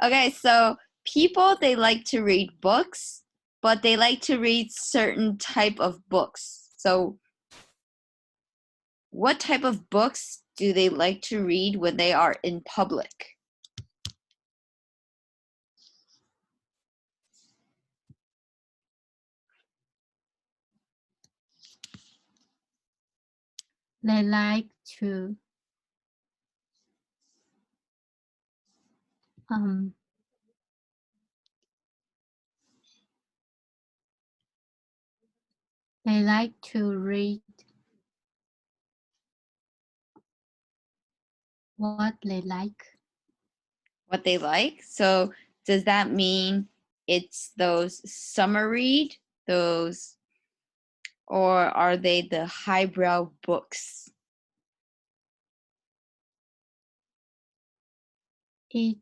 Okay, so people, they like to read books, but they like to read certain type of books. So what type of books do they like to read when they are in public? They like to read what they like. What they like? So does that mean it's those summer read, those, or are they the highbrow books? It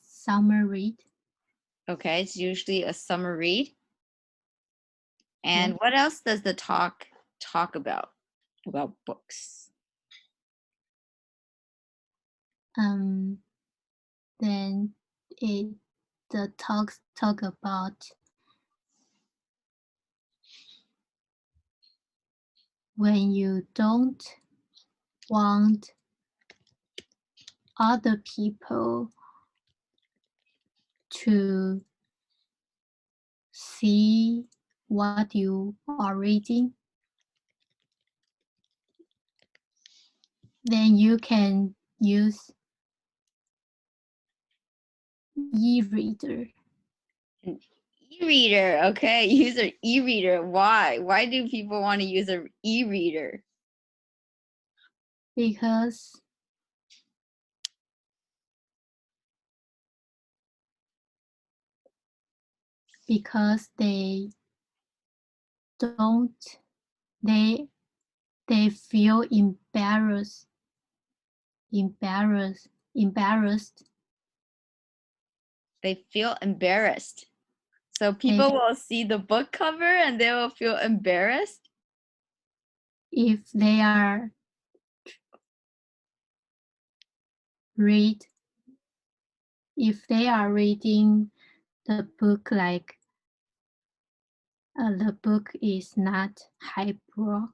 summer read. Okay, it's usually a summer read. And Yes. what else does the talk about books? Then the talks talk about when you don't want other people to see what you are reading, then you can use e-reader. An e-reader, okay. Use an e-reader. Why? Why do people want to use an e-reader? Because they don't, they feel embarrassed. They feel embarrassed. So people will see the book cover and they will feel embarrassed? If they are reading the book like the book is not highbrow.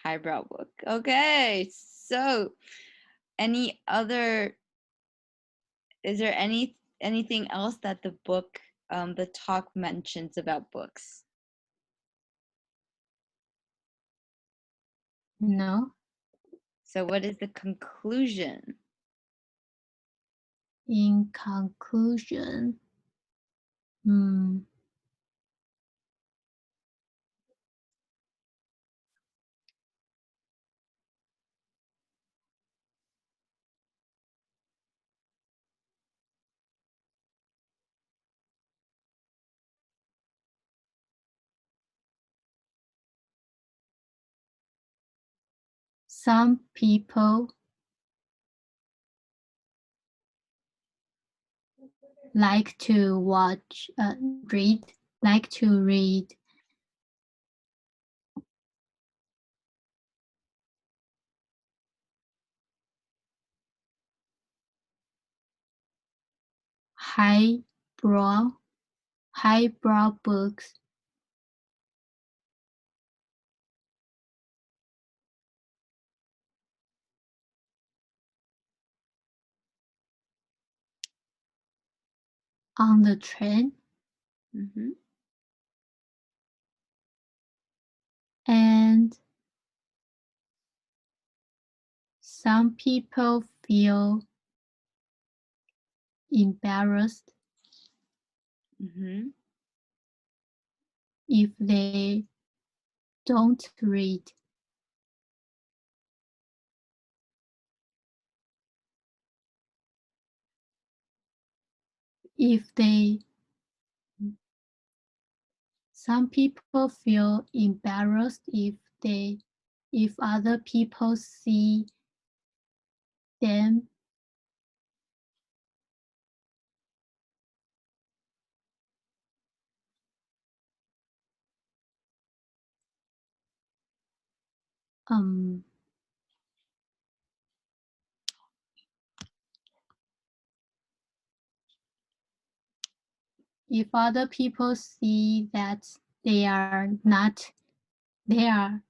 Highbrow book. Okay. So is there anything else that the book, the talk mentions about books? No. So what is the conclusion? In conclusion, some people like to read highbrow books. On the train. And some people feel embarrassed if they don't read. Some people feel embarrassed if other people see them if other people see that they are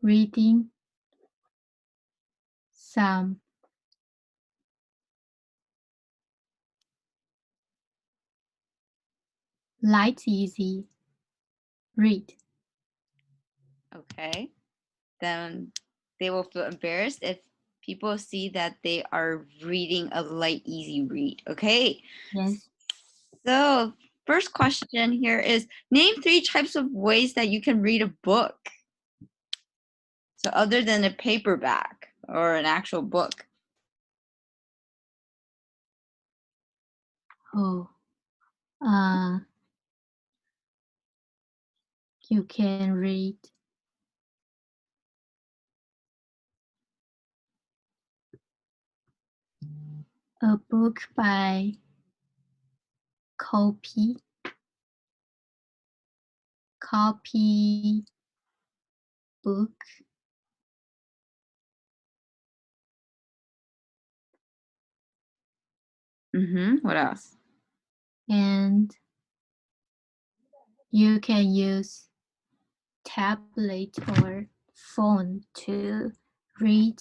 reading some light, easy read. Okay. Then they will feel embarrassed if people see that they are reading a light, easy read. Okay. Yes. So, first question here is name 3 types of ways that you can read a book. So, other than a paperback or an actual book. Oh, you can read a book by copy book. What else? And you can use tablet or phone to read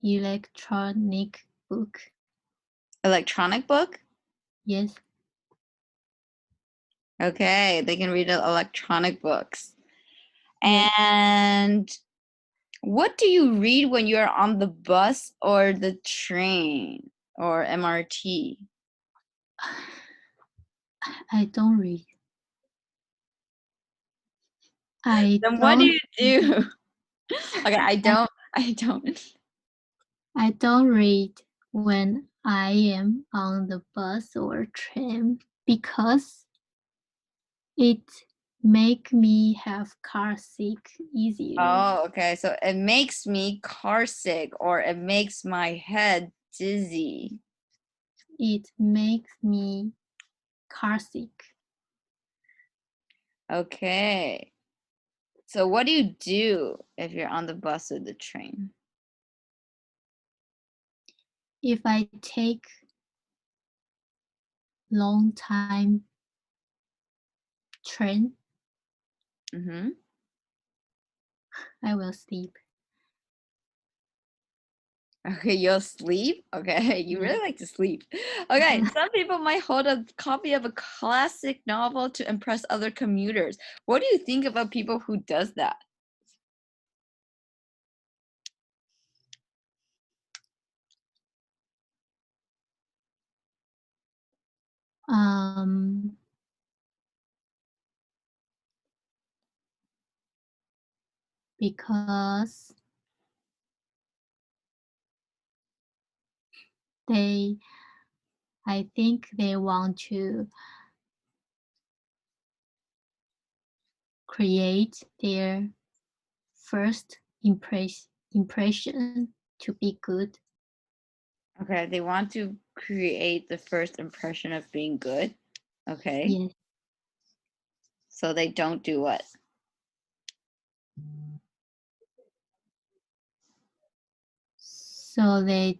electronic book. Electronic book? Yes. Okay, they can read electronic books. Yes. And what do you read when you're on the bus or the train or MRT? I don't read. I Then what do don't you do? Okay, I don't. I don't read when I am on the bus or train because it make me have car sick easily. Oh, okay. So it makes me car sick or it makes my head dizzy. It makes me car sick. Okay. So what do you do if you're on the bus or the train? If I take long time train, I will sleep. Okay, you'll sleep? Okay, you really Yes. like to sleep. Okay, some people might hold a copy of a classic novel to impress other commuters. What do you think about people who does that? Because I think they want to create their first impression to be good. Okay, they want to create the first impression of being good. Okay. Yes. So they don't do what? So they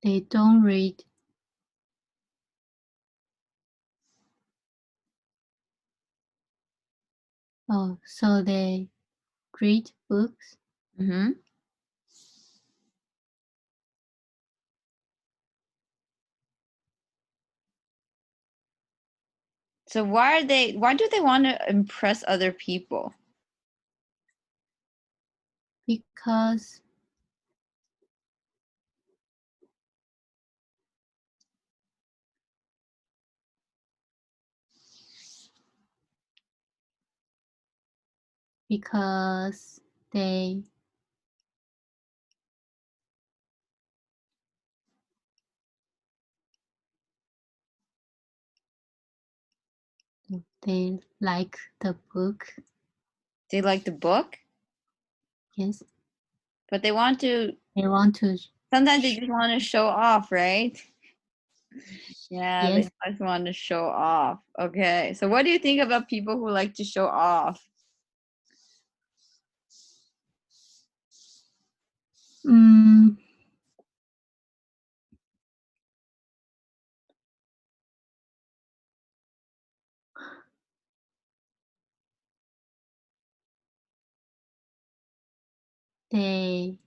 they don't read. Oh, so they read books. So why do they want to impress other people? Because they They like the book. They like the book, Yes. but they want to. They want to. Sometimes they just want to show off, right? Yeah, Yes. they just want to show off. Okay, so what do you think about people who like to show off? They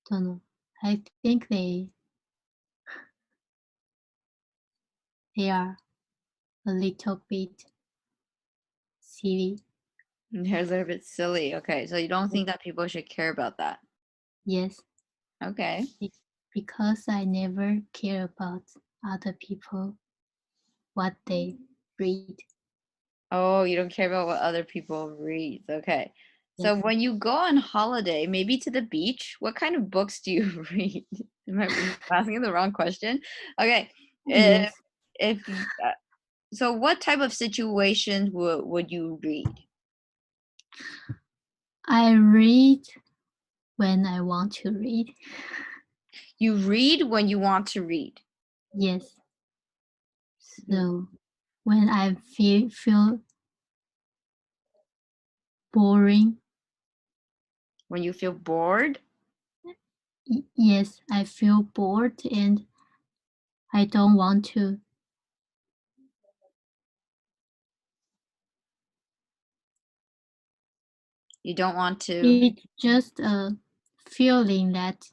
don't know. I think they are a little bit silly. They're a little bit silly. Okay, so you don't think that people should care about that? Yes. Okay. Because I never care about other people, what they read. Oh, you don't care about what other people read. Okay. So Yes. when you go on holiday, maybe to the beach, what kind of books do you read? Am I asking the wrong question? Okay. Yes. If so, what type of situations would you read? I read when I want to read. You read when you want to read. Yes. So when I feel boring, When you feel bored. yes, I feel bored and I don't want to. You don't want to. It's just a feeling that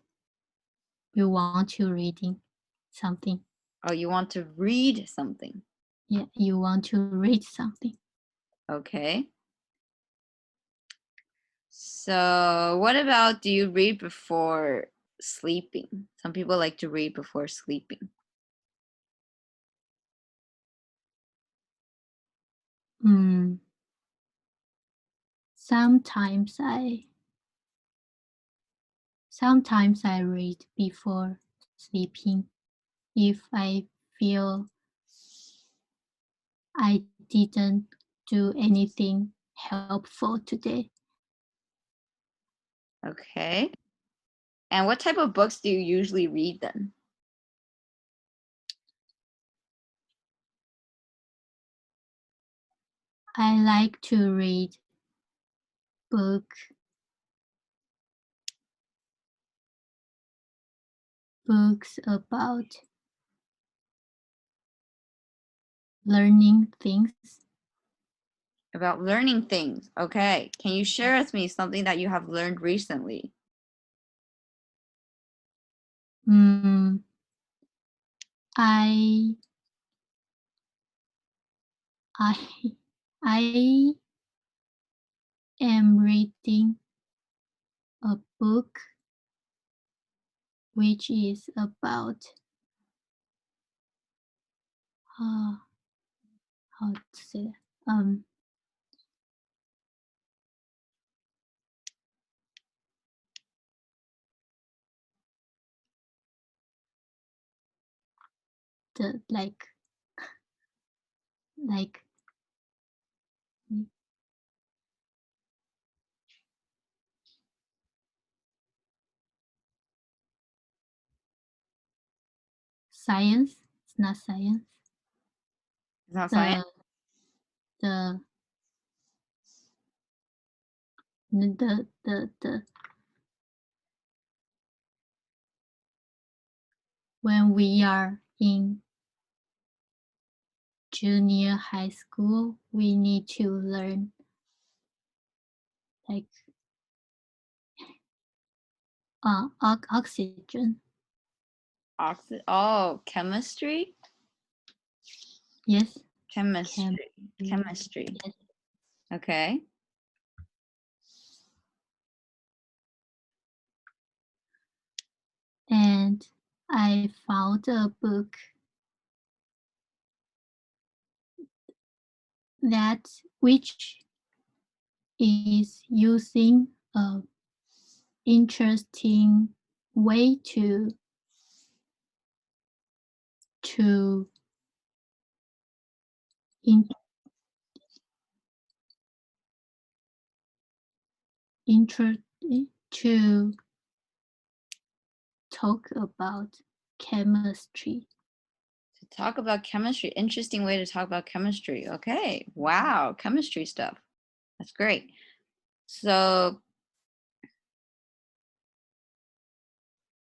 you want to reading something. Oh, you want to read something. Yeah, you want to read something. Okay. So, what about, do you read before sleeping? Some people like to read before sleeping. Sometimes I read before sleeping if I feel I didn't do anything helpful today. Okay. And what type of books do you usually read then? I like to read books about learning things. About learning things. Okay. Can you share with me something that you have learned recently? I I I am reading a book which is about how to say that? The like science. It's not science. It's not science. The when we are in junior high school, we need to learn like oxygen. Oh, chemistry? Yes. Chemistry. Yes. Okay. And I found a book that which is using a interesting way to talk about chemistry. To talk about chemistry. Interesting way to talk about chemistry. Okay. Wow. Chemistry stuff. That's great. So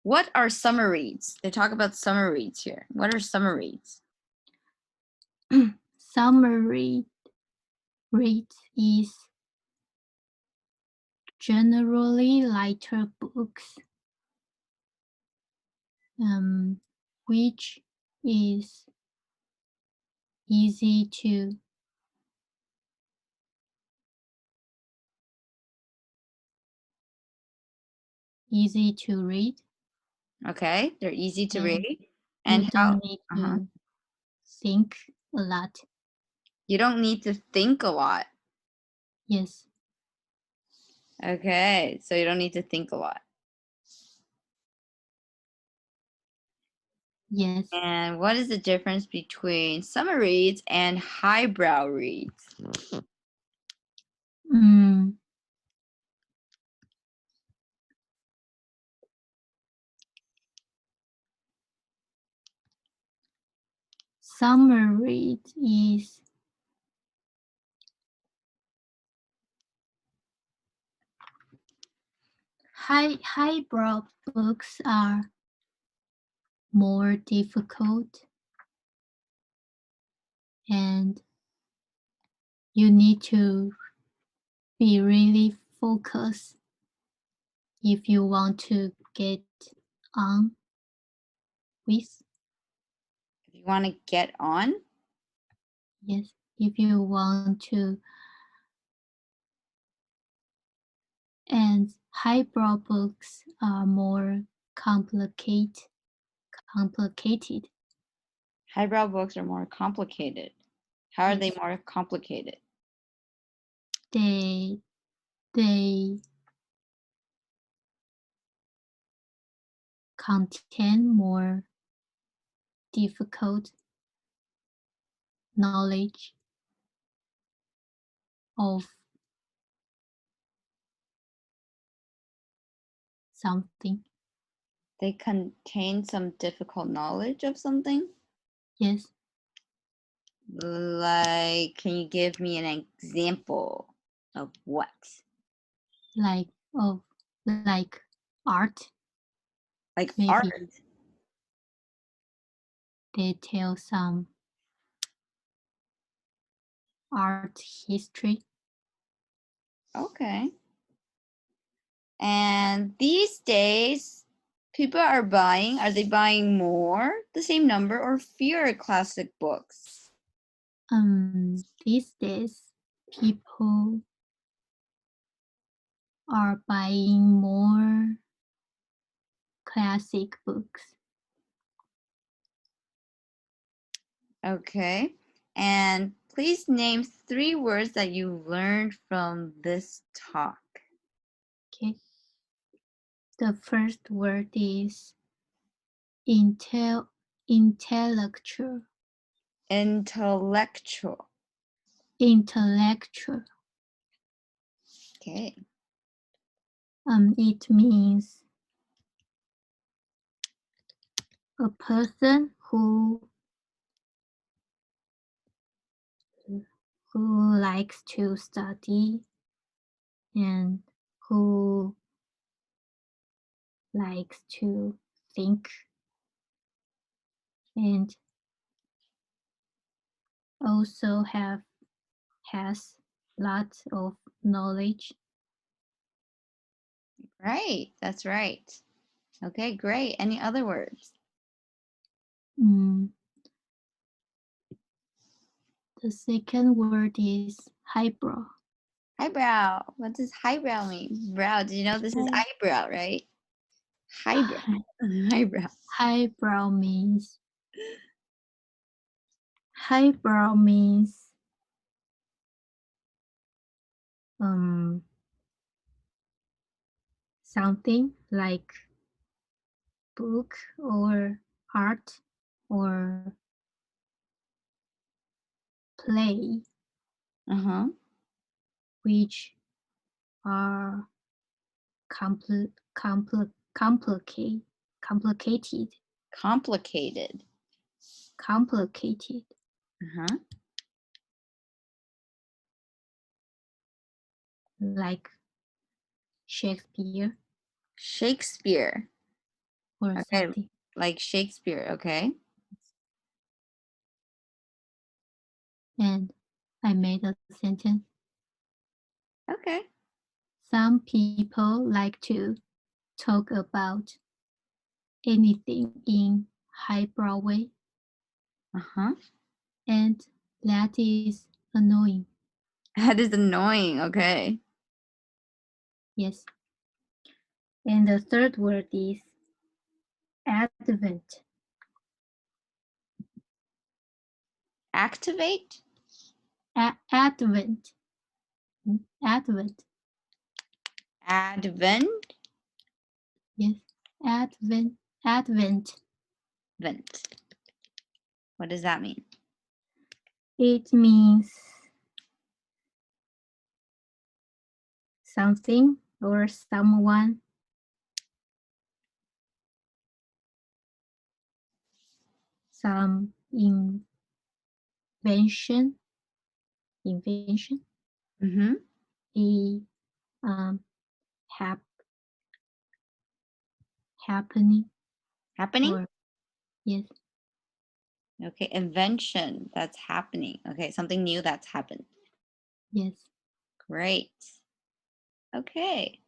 what are summer reads? They talk about summer reads here. What are summer reads? Summer reads is generally lighter books, which is easy to read. Okay, they're easy to And read. And And you how? don't need to think a lot. You don't need to think a lot. Yes. Okay, so you don't need to think a lot. Yes. And what is the difference between summer reads and highbrow reads? Summer read is highbrow books are more difficult, and you need to be really focused if you want to get on with. If you want to get on, Yes, if you want to. And highbrow books are more complicated. highbrow books are more complicated. How are they Yes. more complicated? They contain more difficult knowledge of something. They contain some difficult knowledge of something? Yes. Like, can you give me an example of what? Like art. Like Maybe art. they tell some art history. Okay. And these days, people are they buying more, the same number, or fewer classic books? These days, people are buying more classic books. Okay. And please name 3 words that you learned from this talk. Okay. The first word is intellectual. Intellectual. Intellectual. Okay. It means a person who likes to study and who likes to think and also has lots of knowledge. Right. That's right. Okay, great. Any other words? The second word is highbrow. Highbrow. What does highbrow mean? Brow. Did you know this is eyebrow, right? Highbrow. Highbrow. Highbrow means something like book or art or play, which are complicated. Like Shakespeare or Okay. something. Like Shakespeare, okay. And I made a sentence. Okay. Some people like to talk about anything in highbrow way, and that is annoying. That is annoying, okay. Yes. And the third word is advent. Activate? Advent. Advent. Advent? Yes. Advent. Vent. What does that mean? It means something or someone. Some invention. A happening. Or, yes. Okay, invention that's happening. Okay, something new that's happened. Yes. Great. Okay.